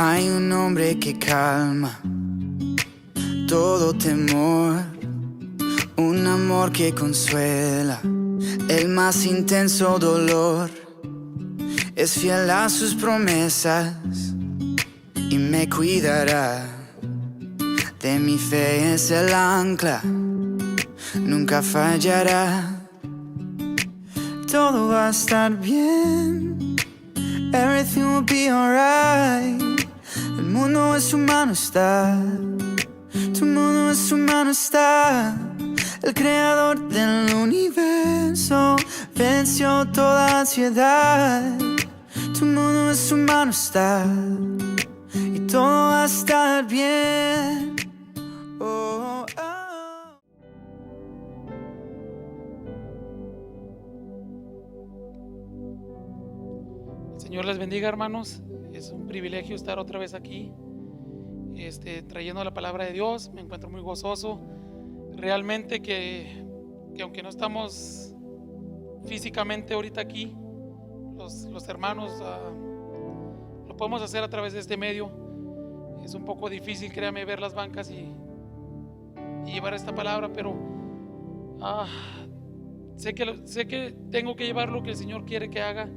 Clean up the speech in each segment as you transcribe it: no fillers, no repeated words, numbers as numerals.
Hay un hombre que calma todo temor, un amor que consuela el más intenso dolor. Es fiel a sus promesas y me cuidará. De mi fe es el ancla, nunca fallará. Todo va a estar bien, everything will be alright. El mundo en su mano está, tu mundo en su mano está. El creador del universo venció toda ansiedad. Tu mundo en su mano está y todo va a estar bien. Oh, oh. Señor les bendiga, hermanos. Es un privilegio estar otra vez aquí, trayendo la palabra de Dios. Me encuentro muy gozoso. Realmente que aunque no estamos físicamente ahorita aquí, los hermanos lo podemos hacer a través de este medio. Es un poco difícil, créame, ver las bancas y llevar esta palabra, pero sé que tengo que llevar lo que el Señor quiere que haga,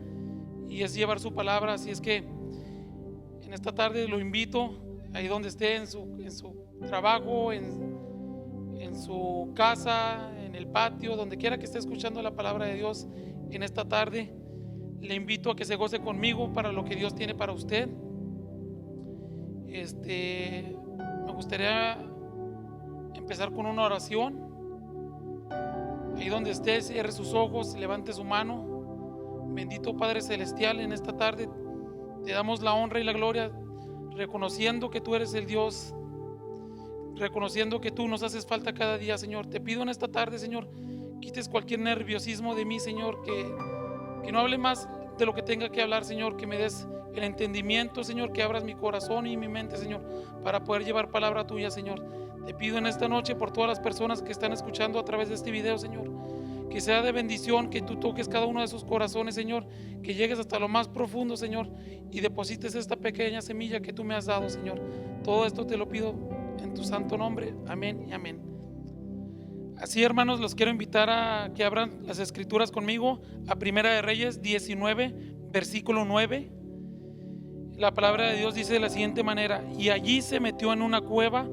y es llevar su palabra. Así es que en esta tarde lo invito, ahí donde esté, en su trabajo, en su casa, en el patio, donde quiera que esté escuchando la palabra de Dios en esta tarde, le invito a que se goce conmigo para lo que Dios tiene para usted. Me gustaría empezar con una oración. Ahí donde esté, cierre sus ojos, levante su mano. Bendito Padre Celestial, en esta tarde te damos la honra y la gloria, reconociendo que tú eres el Dios, reconociendo que tú nos haces falta cada día, Señor. Te pido en esta tarde, Señor, quites cualquier nerviosismo de mí, Señor, que no hable más de lo que tenga que hablar, Señor, que me des el entendimiento, Señor, que abras mi corazón y mi mente, Señor, para poder llevar palabra tuya, Señor. Te pido en esta noche por todas las personas que están escuchando a través de este video, Señor, que sea de bendición, que tú toques cada uno de sus corazones, Señor, que llegues hasta lo más profundo, Señor, y deposites esta pequeña semilla que tú me has dado, Señor. Todo esto te lo pido en tu santo nombre. Amén y amén. Así, hermanos, los quiero invitar a que abran las escrituras conmigo a Primera de Reyes 19, versículo 9. La palabra de Dios dice de la siguiente manera: y allí se metió en una cueva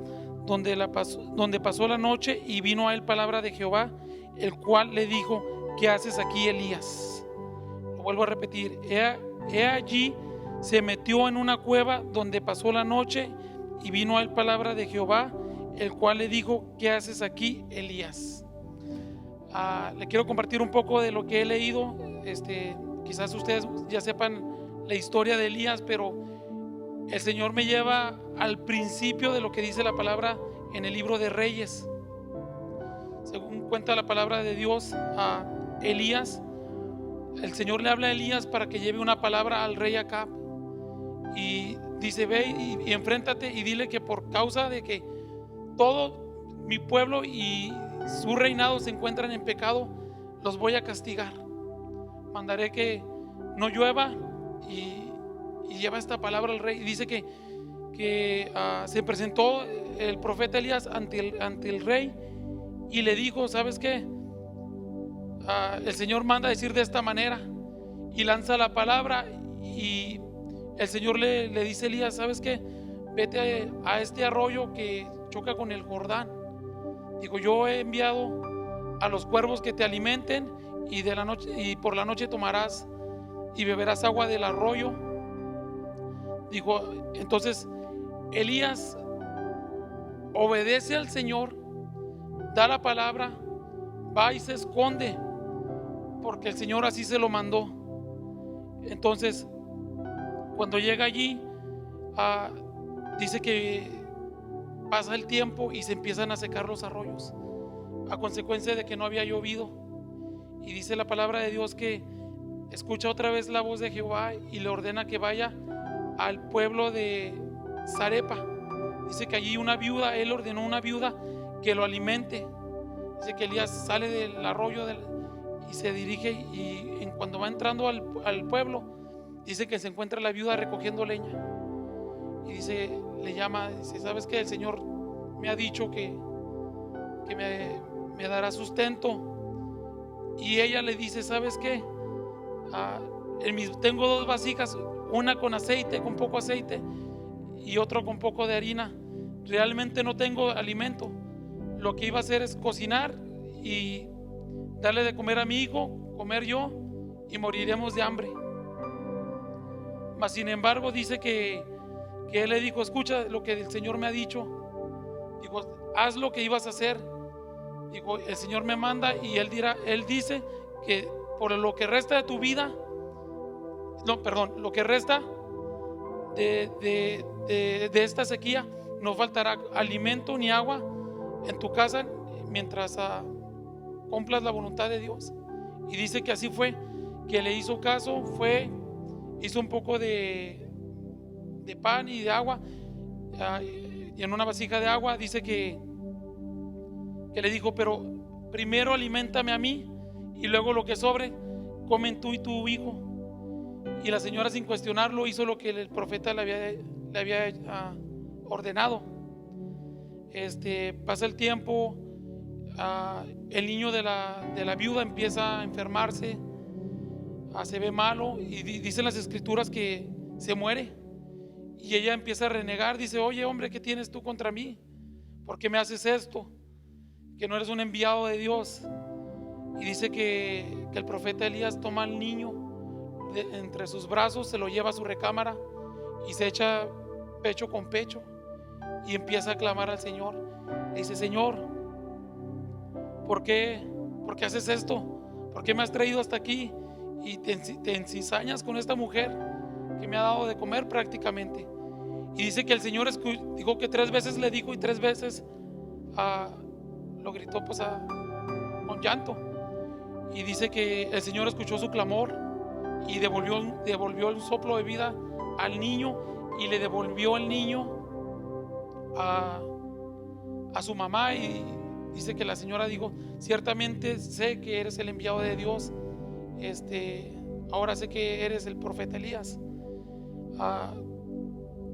donde pasó la noche, y vino a él palabra de Jehová, el cual le dijo: ¿qué haces aquí, Elías? Lo vuelvo a repetir: he allí se metió en una cueva donde pasó la noche, y vino a él palabra de Jehová, el cual le dijo: ¿qué haces aquí, Elías? Le quiero compartir un poco de lo que he leído. Quizás ustedes ya sepan la historia de Elías, pero el Señor me lleva al principio de lo que dice la palabra en el libro de Reyes. Según cuenta la palabra de Dios, a Elías, el Señor le habla a Elías para que lleve una palabra al rey Acab, y dice: ve y enfréntate y dile que por causa de que todo mi pueblo y su reinado se encuentran en pecado, los voy a castigar. Mandaré que no llueva, y lleva esta palabra al rey. Y dice que se presentó el profeta Elías ante el rey, y le dijo: ¿sabes qué? El Señor manda a decir de esta manera, y lanza la palabra. Y el Señor le dice a Elías: ¿sabes qué? Vete a este arroyo que choca con el Jordán. Dijo: yo he enviado a los cuervos que te alimenten, y por la noche tomarás y beberás agua del arroyo. Dijo, entonces Elías obedece al Señor, da la palabra, va y se esconde, porque el Señor así se lo mandó. Entonces, cuando llega allí, dice que pasa el tiempo y se empiezan a secar los arroyos a consecuencia de que no había llovido. Y dice la palabra de Dios que escucha otra vez la voz de Jehová y le ordena que vaya al pueblo de Zarepa. Dice que allí él ordenó una viuda que lo alimente. Dice que Elías sale del arroyo y se dirige, y cuando va entrando al pueblo, dice que se encuentra la viuda recogiendo leña. y dice, le llama, dice, ¿sabes qué? El Señor me ha dicho que me dará sustento. Y ella le dice, ¿sabes qué? Tengo 2 vasijas, una con aceite, con poco aceite, y otra con poco de harina. Realmente no tengo alimento. Lo que iba a hacer es cocinar y darle de comer a mi hijo, comer yo, y moriremos de hambre. Mas sin embargo dice que él le dijo, escucha lo que el Señor me ha dicho. Dijo, haz lo que ibas a hacer. Dijo, el Señor me manda y él dice que por lo que resta de tu vida, no, perdón, lo que resta de esta sequía, no faltará alimento ni agua en tu casa mientras cumplas la voluntad de Dios. Y dice que así fue, que le hizo caso, hizo un poco de pan y de agua, y en una vasija de agua. Dice que le dijo, pero primero aliméntame a mí y luego lo que sobre comen tú y tu hijo. Y la señora, sin cuestionarlo, hizo lo que el profeta le había ordenado. Pasa el tiempo, el niño de la viuda empieza a enfermarse, se ve malo, y dicen las escrituras que se muere. Y ella empieza a renegar, dice, oye hombre, ¿qué tienes tú contra mí? ¿Por qué me haces esto? Que no eres un enviado de Dios. Y dice que el profeta Elías toma al niño entre sus brazos, se lo lleva a su recámara y se echa pecho con pecho y empieza a clamar al Señor. Le dice, Señor, ¿por qué haces esto? ¿Por qué me has traído hasta aquí y te encizañas con esta mujer que me ha dado de comer prácticamente? Y dice que el Señor dijo que 3 veces le dijo, y 3 veces lo gritó pues con llanto. Y dice que el Señor escuchó su clamor y devolvió el soplo de vida al niño, y le devolvió el niño a su mamá. Y dice que la señora dijo, ciertamente sé que eres el enviado de Dios, ahora sé que eres el profeta Elías.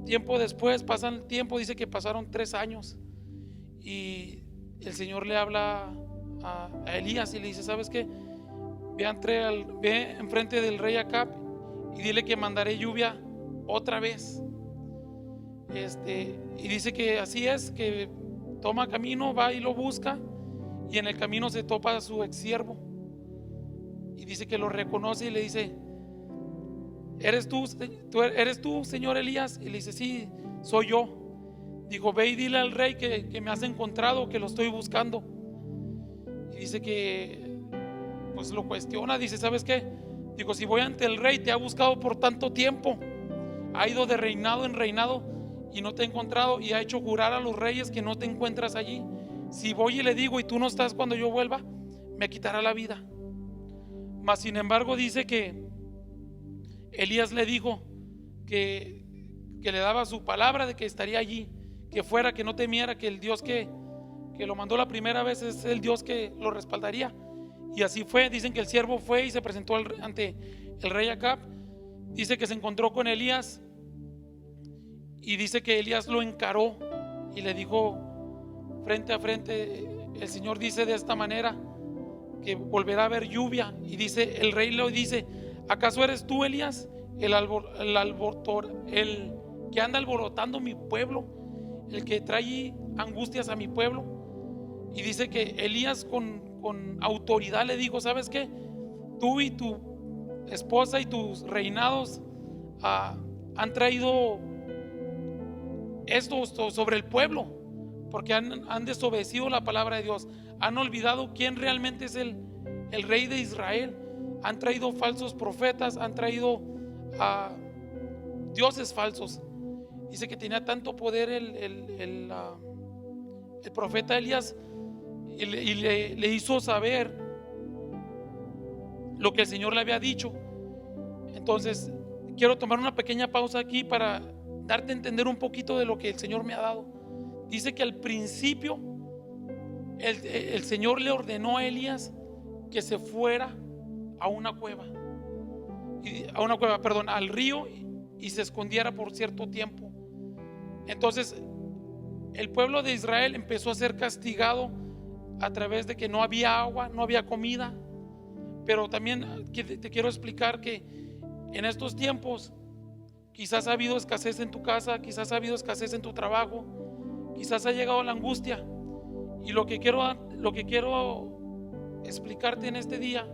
Tiempo después, pasan el tiempo, dice que pasaron 3 años, y el Señor le habla a Elías y le dice, ¿sabes qué? Ve enfrente del rey Acab y dile que mandaré lluvia otra vez. Y dice que así es, que toma camino, va y lo busca, y en el camino se topa a su ex siervo y dice que lo reconoce y le dice, ¿eres tú, señor Elías? Y le dice, sí, soy yo. Dijo, ve y dile al rey que me has encontrado, que lo estoy buscando. Y dice que pues lo cuestiona, dice, ¿sabes qué? Digo, si voy ante el rey, te ha buscado por tanto tiempo, ha ido de reinado en reinado y no te ha encontrado, y ha hecho jurar a los reyes que no te encuentras allí. Si voy y le digo y tú no estás cuando yo vuelva, me quitará la vida. Mas sin embargo dice que Elías le dijo que le daba su palabra de que estaría allí, que fuera, que no temiera, que el Dios que lo mandó la primera vez es el Dios que lo respaldaría. Y así fue. Dicen que el siervo fue y se presentó ante el rey Acab. Dice que se encontró con Elías y dice que Elías lo encaró y le dijo frente a frente, el Señor dice de esta manera que volverá a haber lluvia. Y dice, el rey le dice, ¿acaso eres tú, Elías, el que anda alborotando mi pueblo, el que trae angustias a mi pueblo? Y dice que Elías con autoridad le dijo, ¿sabes qué? Tú y tu esposa y tus reinados han traído esto sobre el pueblo, porque han desobedecido la palabra de Dios, han olvidado quién realmente es el rey de Israel, han traído falsos profetas, han traído dioses falsos. Dice que tenía tanto poder el profeta Elías, y le hizo saber lo que el Señor le había dicho. Entonces quiero tomar una pequeña pausa aquí para darte a entender un poquito de lo que el Señor me ha dado. Dice que al principio el Señor le ordenó a Elías que se fuera al río, y se escondiera por cierto tiempo. Entonces el pueblo de Israel empezó a ser castigado a través de que no había agua, no había comida. Pero también te quiero explicar que en estos tiempos quizás ha habido escasez en tu casa, quizás ha habido escasez en tu trabajo, quizás ha llegado la angustia. Y lo que quiero explicarte en este día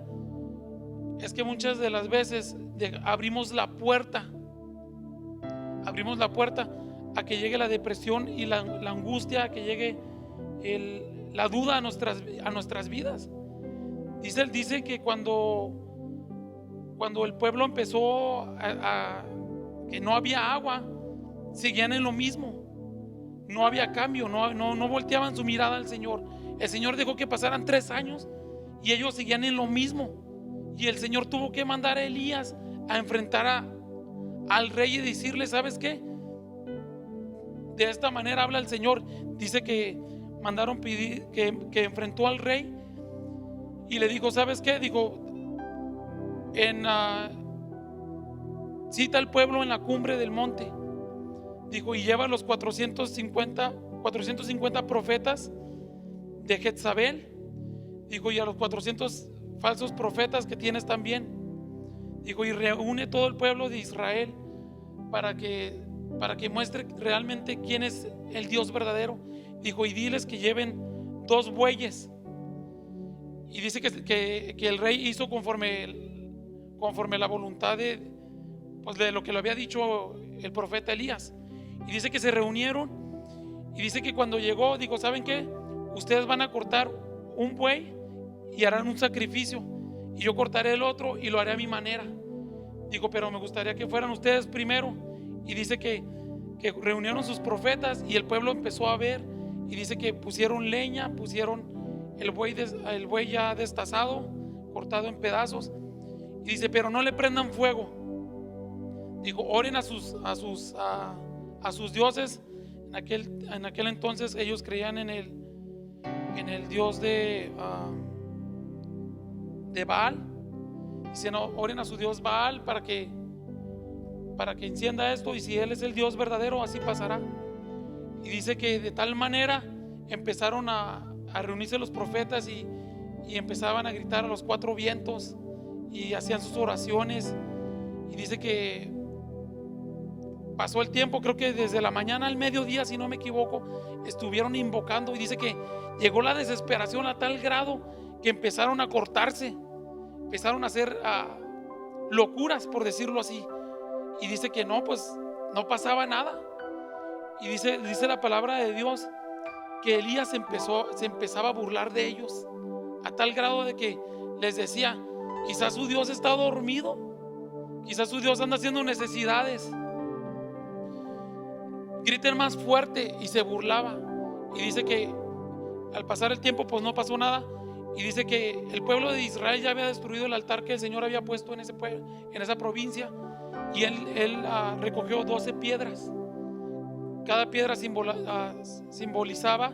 es que muchas de las veces abrimos la puerta a que llegue la depresión y la angustia, a que llegue la duda a nuestras vidas. Dice que cuando el pueblo empezó que no había agua, seguían en lo mismo, no había cambio, no volteaban su mirada al Señor. El Señor dejó que pasaran 3 años y ellos seguían en lo mismo, y el Señor tuvo que mandar a Elías a enfrentar al rey y decirle: ¿sabes qué? De esta manera habla el Señor. Dice que mandaron pedir, que enfrentó al rey y le dijo: ¿sabes qué? Dijo, cita al pueblo en la cumbre del monte. Dijo: y lleva a los 450 profetas de Jezabel. Dijo: y a los 400 falsos profetas que tienes también. Dijo: y reúne todo el pueblo de Israel para que muestre realmente quién es el Dios verdadero. Dijo: y diles que lleven 2 bueyes. Y dice que el rey hizo conforme la voluntad de lo que le había dicho el profeta Elías. Y dice que se reunieron, y dice que cuando llegó, dijo: ¿saben qué? Ustedes van a cortar un buey y harán un sacrificio, y yo cortaré el otro y lo haré a mi manera. Dijo: pero me gustaría que fueran ustedes primero. Y dice que reunieron sus profetas y el pueblo empezó a ver, y dice que pusieron leña, pusieron el buey ya destazado, cortado en pedazos. Y dice: pero no le prendan fuego. Dijo: oren a sus dioses. En aquel entonces ellos creían en el dios de Baal. Dice: no, oren a su dios Baal para que encienda esto, y si él es el Dios verdadero, así pasará. Y dice que de tal manera empezaron a reunirse los profetas y empezaban a gritar a los 4 vientos y hacían sus oraciones. Y dice que pasó el tiempo, creo que desde la mañana al mediodía, si no me equivoco, estuvieron invocando. Y dice que llegó la desesperación a tal grado que empezaron a cortarse, empezaron a hacer locuras, por decirlo así. Y dice que no pasaba nada. Y dice la palabra de Dios que Elías se empezaba a burlar de ellos, a tal grado de que les decía: quizás su Dios está dormido, quizás su Dios anda haciendo necesidades, griten más fuerte. Y se burlaba. Y dice que al pasar el tiempo pues no pasó nada. Y dice que el pueblo de Israel ya había destruido el altar que el Señor había puesto en ese pueblo, en esa provincia. Y él recogió 12 piedras. Cada piedra simbolizaba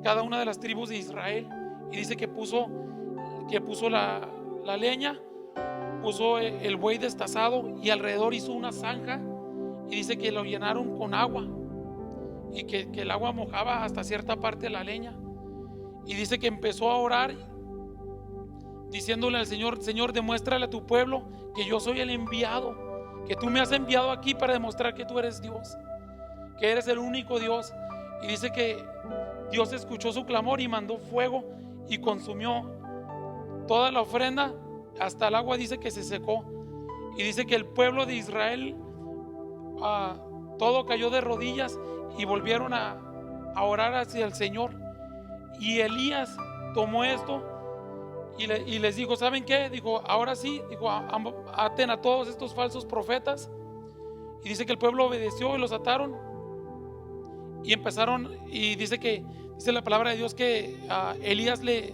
cada una de las tribus de Israel. Y dice que puso la leña, puso el buey destazado, y alrededor hizo una zanja. Y dice que lo llenaron con agua, y que el agua mojaba hasta cierta parte de la leña. Y dice que empezó a orar, diciéndole al Señor: Señor, demuéstrale a tu pueblo que yo soy el enviado, que tú me has enviado aquí para demostrar que tú eres Dios, que eres el único Dios. Y dice que Dios escuchó su clamor y mandó fuego y consumió toda la ofrenda, hasta el agua. Dice que se secó. Y dice que el pueblo de Israel todo cayó de rodillas y volvieron a orar hacia el Señor. Y Elías tomó esto y les dijo: ¿saben qué? Dijo: ahora sí, dijo, aten a todos estos falsos profetas. Y dice que el pueblo obedeció y los ataron. Y empezaron, y dice la palabra de Dios que Elías le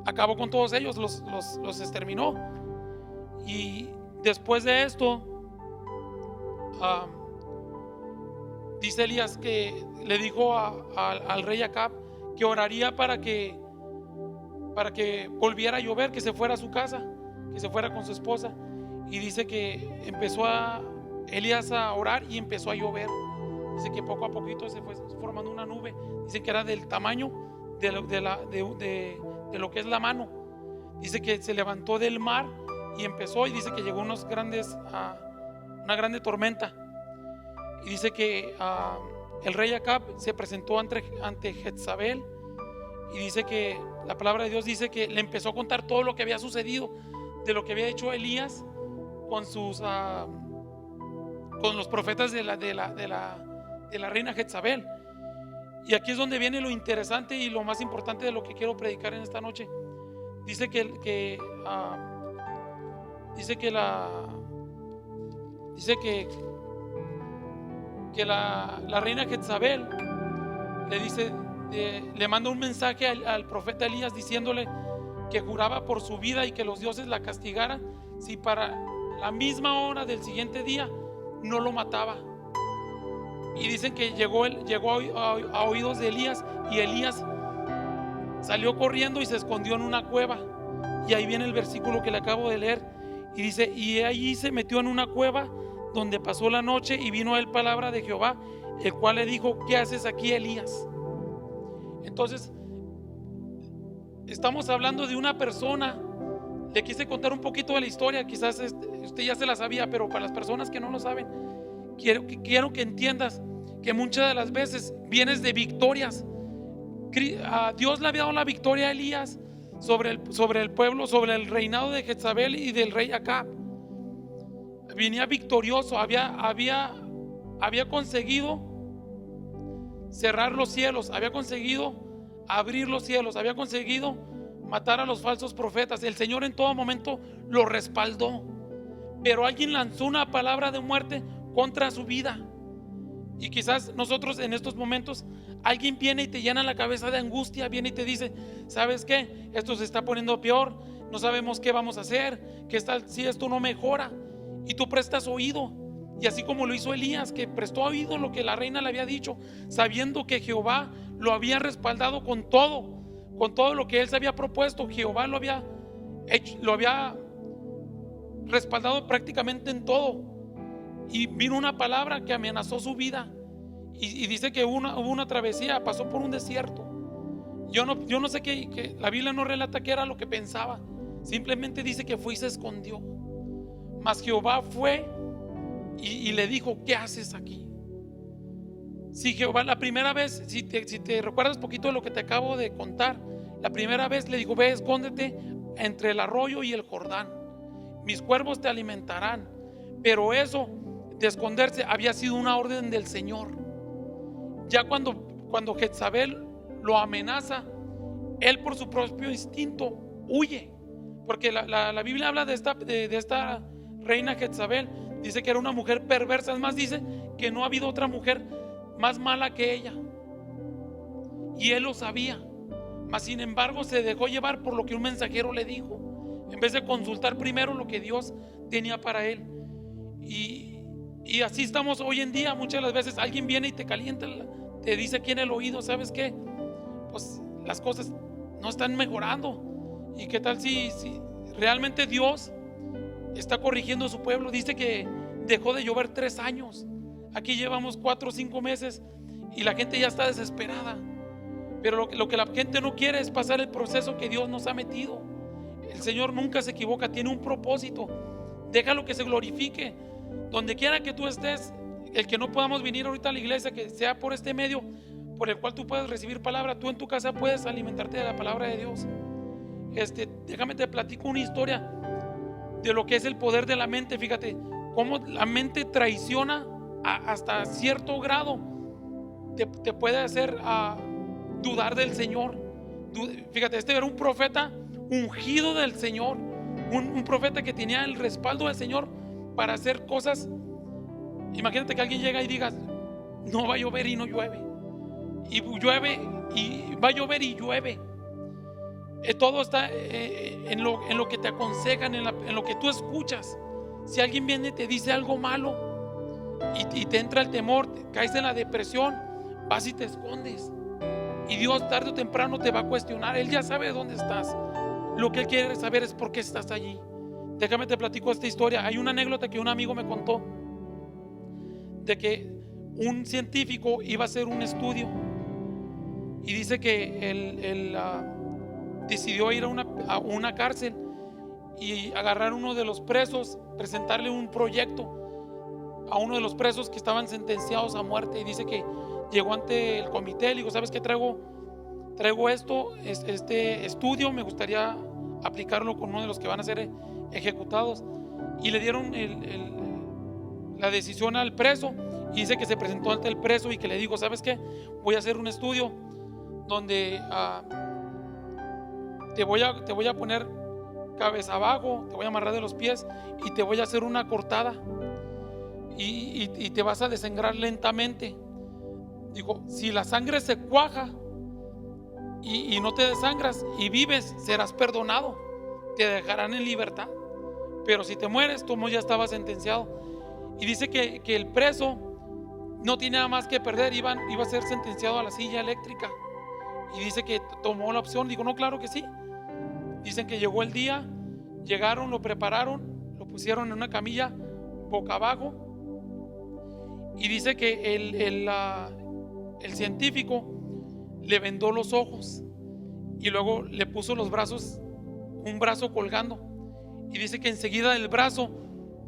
acabó con todos ellos, los exterminó. Y después de esto, dice Elías que le dijo al rey Acab que oraría para que volviera a llover, que se fuera a su casa, que se fuera con su esposa. Y dice que empezó Elías a orar y empezó a llover. Dice que poco a poquito se fue formando una nube. Dice que era del tamaño de lo que es la mano. Dice que se levantó del mar y empezó, y dice que llegó una grande tormenta. Y dice que el rey Acab se presentó ante Jezabel, y dice que la palabra de Dios dice que le empezó a contar todo lo que había sucedido, de lo que había hecho Elías con con los profetas de la reina Jezabel. Y aquí es donde viene lo interesante y lo más importante de lo que quiero predicar en esta noche. Dice que la reina Jezabel le manda un mensaje al profeta Elías diciéndole que juraba por su vida y que los dioses la castigaran si para la misma hora del siguiente día no lo mataba. Y dicen que llegó a oídos de Elías, y Elías salió corriendo y se escondió en una cueva. Y ahí viene el versículo que le acabo de leer, y dice: y allí se metió en una cueva donde pasó la noche, y vino a él palabra de Jehová, el cual le dijo: ¿qué haces aquí, Elías? Entonces estamos hablando de una persona. Le quise contar un poquito de la historia, quizás usted ya se la sabía, pero para las personas que no lo saben, quiero que entiendas que muchas de las veces vienes de victorias. Dios le había dado la victoria a Elías sobre el pueblo, sobre el reinado de Jezabel y del rey Acab. Venía victorioso, había conseguido cerrar los cielos, había conseguido abrir los cielos, había conseguido matar a los falsos profetas. El Señor en todo momento lo respaldó, pero alguien lanzó una palabra de muerte contra su vida. Y quizás nosotros en estos momentos, alguien viene y te llena la cabeza de angustia, viene y te dice: ¿sabes qué? Esto se está poniendo peor, no sabemos qué vamos a hacer, qué tal si esto no mejora. Y tú prestas oído, y así como lo hizo Elías, que prestó oído lo que la reina le había dicho, sabiendo que Jehová lo había respaldado con todo lo que él se había propuesto. Jehová lo había respaldado prácticamente en todo. Y vino una palabra que amenazó su vida, y dice que hubo una travesía, pasó por un desierto. Yo no sé que la Biblia no relata qué era lo que pensaba, simplemente dice que fue y se escondió. Mas Jehová fue y le dijo: ¿qué haces aquí? Si Jehová la primera vez, si te recuerdas poquito de lo que te acabo de contar, la primera vez le dijo: ve, escóndete entre el arroyo y el Jordán, mis cuervos te alimentarán. Pero eso de esconderse había sido una orden del Señor. Ya cuando Jezabel lo amenaza, él por su propio instinto huye, porque la Biblia habla de esta reina Jezabel. Dice que era una mujer perversa. Es más, dice que no ha habido otra mujer más mala que ella, y él lo sabía. Mas sin embargo se dejó llevar por lo que un mensajero le dijo, en vez de consultar primero lo que Dios tenía para él. Y así estamos hoy en día. Muchas de las veces alguien viene y te calienta, te dice aquí en el oído: ¿sabes qué? Pues las cosas no están mejorando. ¿Y qué tal si realmente Dios está corrigiendo a su pueblo? Dice que dejó de llover 3 años. Aquí llevamos 4 o 5 meses y la gente ya está desesperada. Pero lo que la gente no quiere es pasar el proceso que Dios nos ha metido. El Señor nunca se equivoca, tiene un propósito. Déjalo que se glorifique. Donde quiera que tú estés, el que no podamos venir ahorita a la iglesia, que sea por este medio por el cual tú puedes recibir palabra, tú en tu casa puedes alimentarte de la palabra de Dios. Déjame te platico una historia de lo que es el poder de la mente. Fíjate cómo la mente traiciona hasta cierto grado, te puede hacer dudar del Señor. Fíjate, era un profeta ungido del Señor, un profeta que tenía el respaldo del Señor para hacer cosas. Imagínate que alguien llega y diga: no va a llover, y no llueve, y llueve, y va a llover y llueve. Todo está en lo que te aconsejan, en lo que tú escuchas. Si alguien viene y te dice algo malo y te entra el temor, caes en la depresión, vas y te escondes, y Dios tarde o temprano te va a cuestionar. Él ya sabe dónde estás. Lo que Él quiere saber es por qué estás allí. Déjame te platico esta historia. Hay una anécdota que un amigo me contó, de que un científico iba a hacer un estudio y dice que él decidió ir a una cárcel y agarrar a uno de los presos, presentarle un proyecto a uno de los presos que estaban sentenciados a muerte. Y dice que llegó ante el comité, le dijo: ¿sabes qué? Traigo este estudio, me gustaría aplicarlo con uno de los que van a ser ejecutados. Y le dieron la decisión al preso, y dice que se presentó ante el preso y que le dijo: ¿sabes qué? Voy a hacer un estudio donde te voy a poner cabeza abajo, te voy a amarrar de los pies y te voy a hacer una cortada y te vas a desangrar lentamente. Dijo: si la sangre se cuaja y no te desangras y vives, serás perdonado, te dejarán en libertad. Pero si te mueres, tú ya estabas sentenciado. Y dice que el preso no tiene nada más que perder, iba a ser sentenciado a la silla eléctrica. Y dice que tomó la opción. Digo: no, claro que sí. Dicen que llegó el día, llegaron, lo prepararon, lo pusieron en una camilla boca abajo. Y dice que el científico le vendó los ojos y luego le puso los brazos, un brazo colgando. Y dice que enseguida del brazo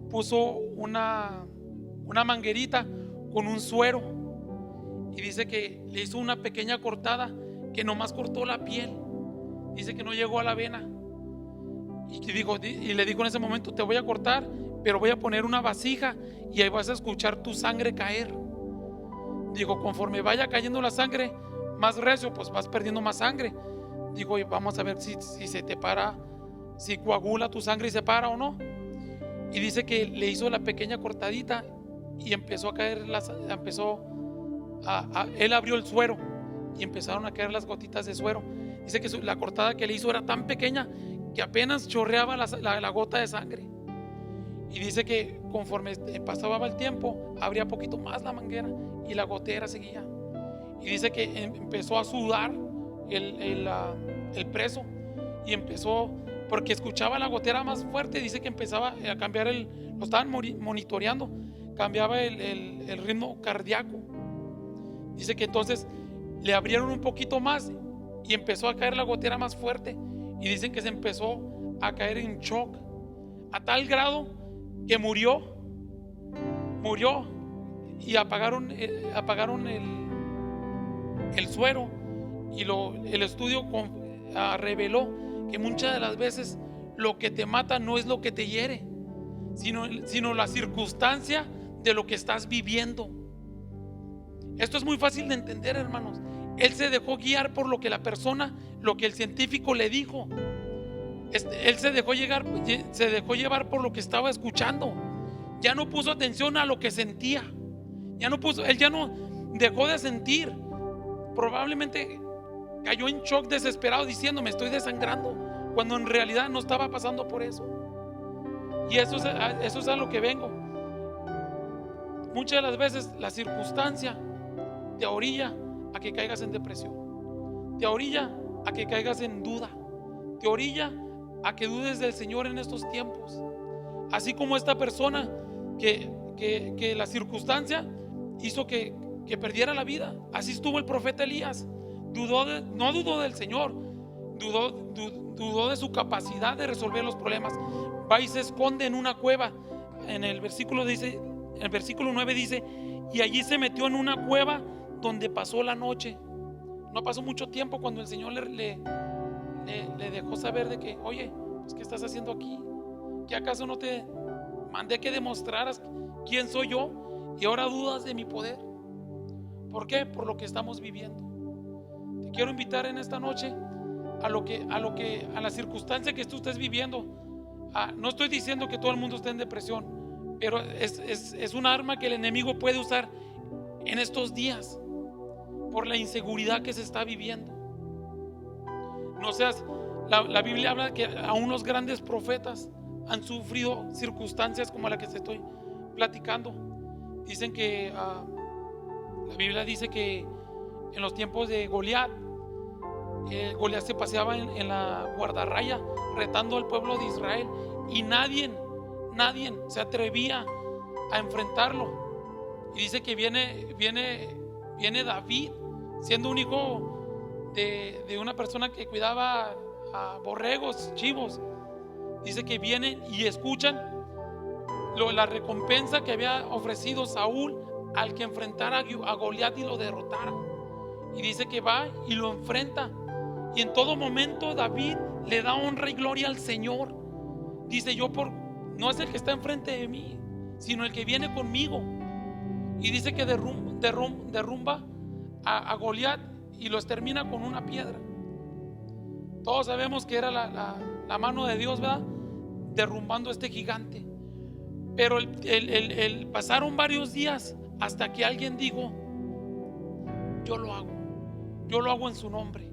puso una manguerita con un suero. Y dice que le hizo una pequeña cortada que nomás cortó la piel. Dice que no llegó a la vena. Y le dijo en ese momento: te voy a cortar, pero voy a poner una vasija y ahí vas a escuchar tu sangre caer. Digo: conforme vaya cayendo la sangre más recio, pues vas perdiendo más sangre. Digo: y vamos a ver si se te para, si coagula tu sangre y se para o no. Y dice que le hizo la pequeña cortadita y empezó a caer, él abrió el suero y empezaron a caer las gotitas de suero. Dice que la cortada que le hizo era tan pequeña que apenas chorreaba la gota de sangre. Y dice que conforme pasaba el tiempo, abría poquito más la manguera y la gotera seguía. Y dice que empezó a sudar el preso, y empezó, porque escuchaba la gotera más fuerte. Dice que empezaba a cambiar lo estaban monitoreando, cambiaba el ritmo cardíaco. Dice que entonces le abrieron un poquito más y empezó a caer la gotera más fuerte. Y dicen que se empezó a caer en shock a tal grado que murió y apagaron el suero. Y el estudio reveló que muchas de las veces lo que te mata no es lo que te hiere, sino la circunstancia de lo que estás viviendo. Esto es muy fácil de entender, hermanos. Él se dejó guiar por lo que el científico le dijo. Él se dejó llevar por lo que estaba escuchando. Ya no puso atención a lo que sentía. Él ya no dejó de sentir. Probablemente cayó en shock desesperado diciendo: me estoy desangrando, cuando en realidad no estaba pasando por eso. Y eso es a lo que vengo. Muchas de las veces la circunstancia te orilla a que caigas en depresión, te orilla a que caigas en duda, te orilla a que dudes del Señor en estos tiempos. Así como esta persona que la circunstancia hizo que perdiera la vida. Así estuvo el profeta Elías. No dudó del Señor, dudó de su capacidad de resolver los problemas. Va y se esconde en una cueva. En el versículo 9 dice: y allí se metió en una cueva donde pasó la noche. No pasó mucho tiempo cuando el Señor le dejó saber de que: oye, pues, ¿qué estás haciendo aquí? ¿Que acaso no te mandé que demostraras quién soy yo y ahora dudas de mi poder? ¿Por qué? Por lo que estamos viviendo. Te quiero invitar en esta noche a la circunstancia que tú estés viviendo. No estoy diciendo que todo el mundo esté en depresión, pero es un arma que el enemigo puede usar en estos días por la inseguridad que se está viviendo. No seas, la Biblia habla que aún los grandes profetas han sufrido circunstancias como la que te estoy platicando. Dicen que la Biblia dice que en los tiempos de Goliat, Goliat se paseaba en la guardarraya retando al pueblo de Israel, y nadie se atrevía a enfrentarlo. Y dice que viene David, siendo un hijo de una persona que cuidaba a borregos, chivos. Dice que vienen y escuchan la recompensa que había ofrecido Saúl al que enfrentara a Goliat y lo derrotara. Y dice que va y lo enfrenta. Y en todo momento David le da honra y gloria al Señor. Dice, no es el que está enfrente de mí, sino el que viene conmigo. Y dice que derrumba a Goliat y lo extermina con una piedra. Todos sabemos que era la mano de Dios, ¿verdad? Derrumbando a este gigante. Pero pasaron varios días hasta que alguien dijo, yo lo hago en su nombre.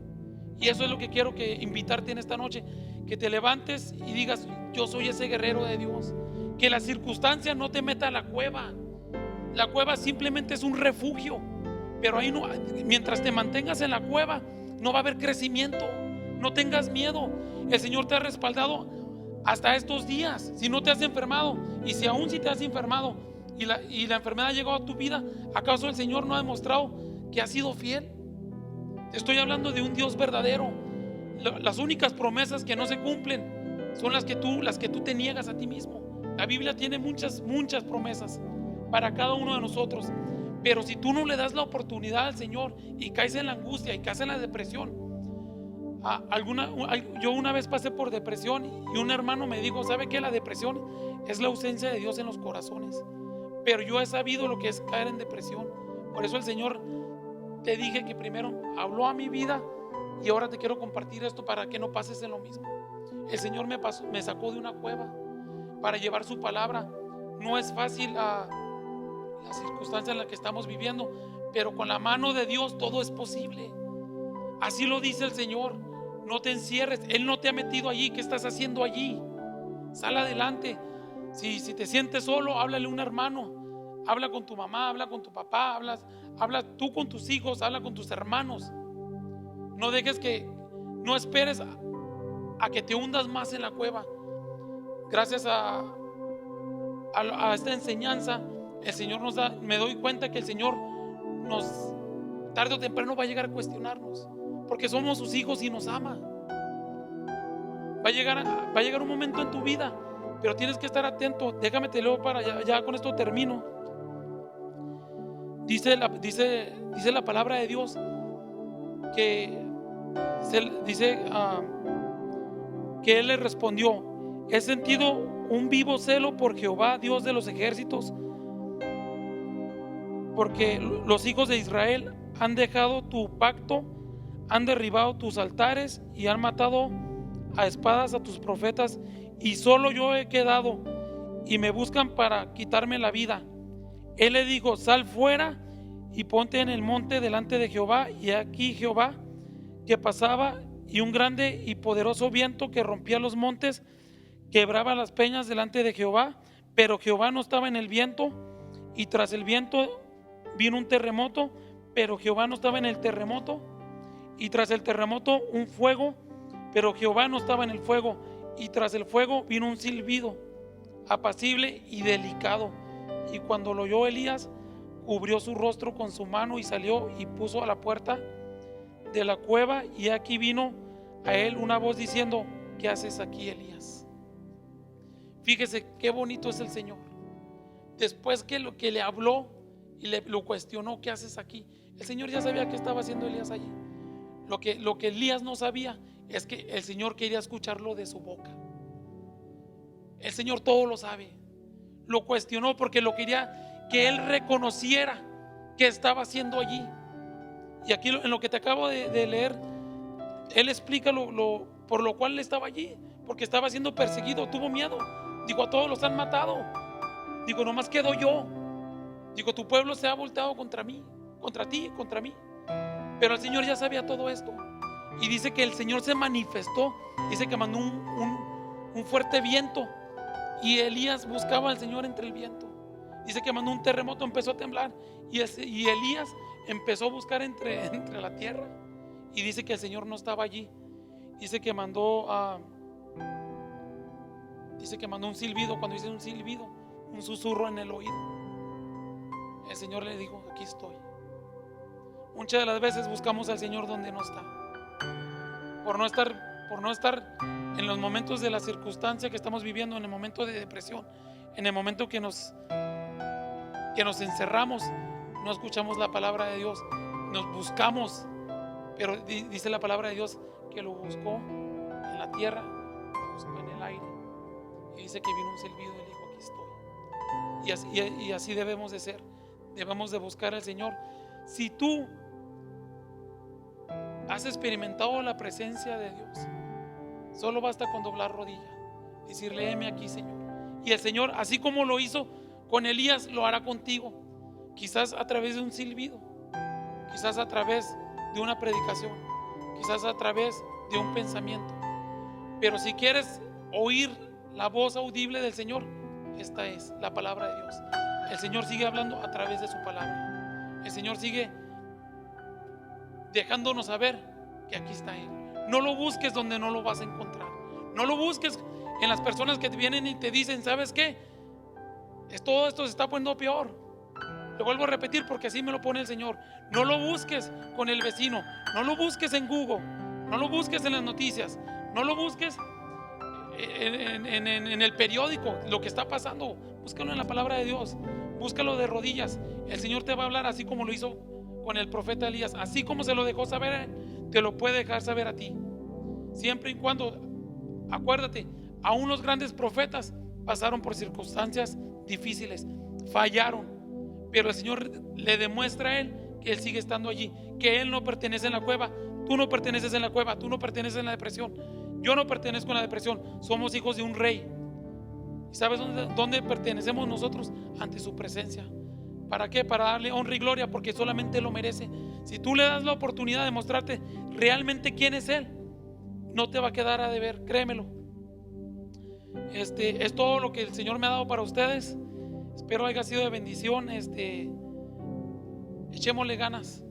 Y eso es lo que quiero invitarte en esta noche, que te levantes y digas, yo soy ese guerrero de Dios. Que la circunstancia no te meta a la cueva. La cueva simplemente es un refugio, pero ahí no, mientras te mantengas en la cueva, no va a haber crecimiento. No tengas miedo. El Señor te ha respaldado hasta estos días. Si no te has enfermado, y si aún si te has enfermado y la enfermedad ha llegado a tu vida, ¿acaso el Señor no ha demostrado que ha sido fiel? Te estoy hablando de un Dios verdadero. Las únicas promesas que no se cumplen son las que tú te niegas a ti mismo. La Biblia tiene muchas promesas para cada uno de nosotros, pero si tú no le das la oportunidad al Señor y caes en la angustia y caes en la depresión. Yo una vez pasé por depresión y un hermano me dijo, ¿sabe qué? La depresión es la ausencia de Dios en los corazones. Pero yo he sabido lo que es caer en depresión. Por eso el Señor, te dije que primero habló a mi vida, y ahora te quiero compartir esto para que no pases en lo mismo. El Señor me sacó de una cueva para llevar su palabra. No es fácil la circunstancia en la que estamos viviendo, pero con la mano de Dios todo es posible. Así lo dice el Señor. No te encierres. Él no te ha metido allí. ¿Qué estás haciendo allí? Sal adelante. Si te sientes solo, háblale a un hermano. Habla con tu mamá, habla con tu papá, habla tú con tus hijos, habla con tus hermanos. No esperes a que te hundas más en la cueva. Gracias a esta enseñanza, el Señor me doy cuenta que el Señor tarde o temprano va a llegar a cuestionarnos, porque somos sus hijos y nos ama. Va a llegar un momento en tu vida, pero tienes que estar atento. Déjame te leo ya con esto termino. Dice la palabra de Dios que que él le respondió: he sentido un vivo celo por Jehová, Dios de los ejércitos, porque los hijos de Israel han dejado tu pacto, han derribado tus altares y han matado a espadas a tus profetas, y solo yo he quedado, y me buscan para quitarme la vida. Él le dijo: sal fuera y ponte en el monte delante de Jehová. Y aquí Jehová que pasaba, y un grande y poderoso viento que rompía los montes, quebraba las peñas delante de Jehová. Pero Jehová no estaba en el viento, y tras el viento vino un terremoto, pero Jehová no estaba en el terremoto, y tras el terremoto un fuego, pero Jehová no estaba en el fuego, y tras el fuego vino un silbido apacible y delicado. Y cuando lo oyó Elías, cubrió su rostro con su mano y salió y puso a la puerta de la cueva. Y aquí vino a él una voz diciendo: ¿qué haces aquí, Elías? Fíjese qué bonito es el Señor. Después que lo que le habló y lo cuestionó: ¿qué haces aquí? El Señor ya sabía qué estaba haciendo Elías allí. Lo que Elías no sabía es que el Señor quería escucharlo de su boca. El Señor todo lo sabe. Lo cuestionó porque lo quería que él reconociera qué estaba haciendo allí. Y aquí en lo que te acabo de leer, él explica por lo cual él estaba allí, porque estaba siendo perseguido, tuvo miedo. Digo, a todos los han matado. Digo, nomás quedo yo. Digo, tu pueblo se ha volteado contra mí, contra ti, contra mí. Pero el Señor ya sabía todo esto. Y dice que el Señor se manifestó. Dice que mandó un fuerte viento, y Elías buscaba al Señor entre el viento. Dice que mandó un terremoto, empezó a temblar, y Elías empezó a buscar entre la tierra. Y dice que el Señor no estaba allí. Dice que mandó un silbido. Cuando dice un silbido, un susurro en el oído. El Señor le dijo: aquí estoy. Muchas de las veces buscamos al Señor donde no está, por no estar en los momentos de la circunstancia que estamos viviendo, en el momento de depresión, en el momento que nos encerramos. No escuchamos la palabra de Dios, nos buscamos, pero dice la palabra de Dios que lo buscó en la tierra, lo buscó en el aire, y dice que vino un silbido y le dijo: aquí estoy. Y así debemos de ser, debemos de buscar al Señor. Si tú has experimentado la presencia de Dios, solo basta con doblar rodilla, decirle: heme aquí, Señor. Y el Señor, así como lo hizo con Elías, lo hará contigo. Quizás a través de un silbido, quizás a través de una predicación, quizás a través de un pensamiento. Pero si quieres oír la voz audible del Señor, esta es la palabra de Dios. El Señor sigue hablando a través de su palabra. El Señor sigue dejándonos saber que aquí está Él. No lo busques donde no lo vas a encontrar. No lo busques en las personas que te vienen y te dicen: ¿sabes qué? Todo esto se está poniendo peor. Lo vuelvo a repetir porque así me lo pone el Señor. No lo busques con el vecino, no lo busques en Google, no lo busques en las noticias, no lo busques en el periódico, lo que está pasando. Búscalo en la palabra de Dios, búscalo de rodillas. El Señor te va a hablar así como lo hizo con el profeta Elías. Así como se lo dejó saber, te lo puede dejar saber a ti. Siempre y cuando, acuérdate, aún los grandes profetas pasaron por circunstancias difíciles, fallaron, pero el Señor le demuestra a él que él sigue estando allí, que él no pertenece en la cueva. Tú no perteneces en la cueva, tú no perteneces en la depresión, yo no pertenezco en la depresión. Somos hijos de un rey. ¿Y sabes dónde pertenecemos nosotros? Ante su presencia. ¿Para qué? Para darle honra y gloria, porque solamente lo merece. Si tú le das la oportunidad de mostrarte realmente quién es Él, no te va a quedar a deber, créemelo. Es todo lo que el Señor me ha dado para ustedes. Espero haya sido de bendición. Echémosle ganas.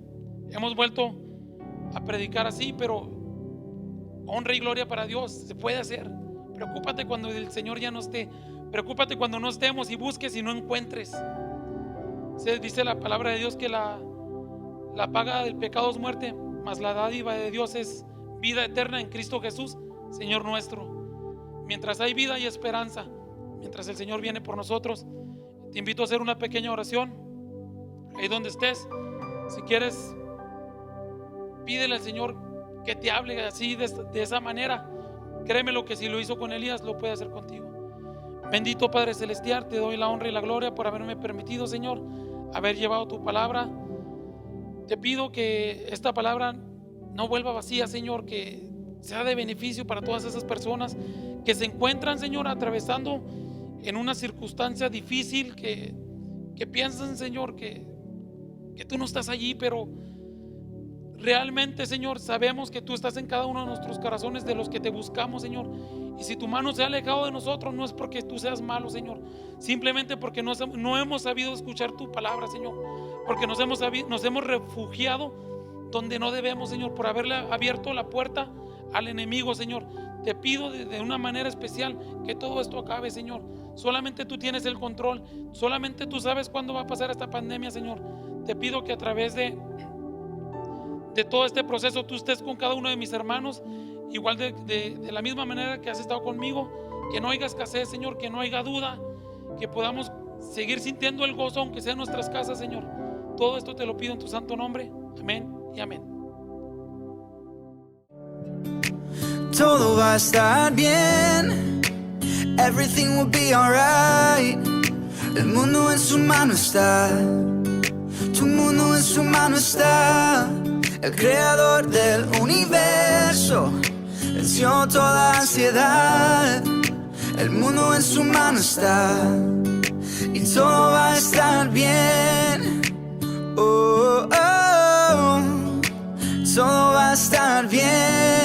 Hemos vuelto a predicar así, pero honra y gloria para Dios se puede hacer. Preocúpate cuando el Señor ya no esté. Preocúpate cuando no estemos y busques y no encuentres. Se dice la palabra de Dios que la paga del pecado es muerte, mas la dádiva de Dios es vida eterna en Cristo Jesús, Señor nuestro. Mientras hay vida y esperanza, mientras el Señor viene por nosotros, te invito a hacer una pequeña oración. Ahí donde estés, si quieres, pídele al Señor que te hable así, de esa manera. Créeme, lo que si lo hizo con Elías, lo puede hacer contigo. Bendito Padre Celestial, te doy la honra y la gloria por haberme permitido, Señor, haber llevado tu palabra. Te pido que esta palabra no vuelva vacía, Señor, que sea de beneficio para todas esas personas que se encuentran, Señor, atravesando en una circunstancia difícil, que piensan, Señor, que tú no estás allí, pero realmente, Señor, sabemos que tú estás en cada uno de nuestros corazones, de los que te buscamos, Señor. Y si tu mano se ha alejado de nosotros, no es porque tú seas malo, Señor, simplemente porque no hemos sabido escuchar tu palabra, Señor, porque nos hemos refugiado donde no debemos, Señor, por haberle abierto la puerta al enemigo, Señor. Te pido de una manera especial que todo esto acabe, Señor. Solamente tú tienes el control, solamente tú sabes cuándo va a pasar esta pandemia, Señor. Te pido que a través de todo este proceso tú estés con cada uno de mis hermanos, igual de la misma manera que has estado conmigo. Que no haya escasez, Señor, que no haya duda, que podamos seguir sintiendo el gozo aunque sea en nuestras casas, Señor. Todo esto te lo pido en tu santo nombre. Amén y amén. Todo va a estar bien, everything will be alright. El mundo en su mano está, tu mundo en su mano está. El creador del universo venció toda ansiedad. El mundo en su mano está y todo va a estar bien. Oh, oh, oh. Todo va a estar bien.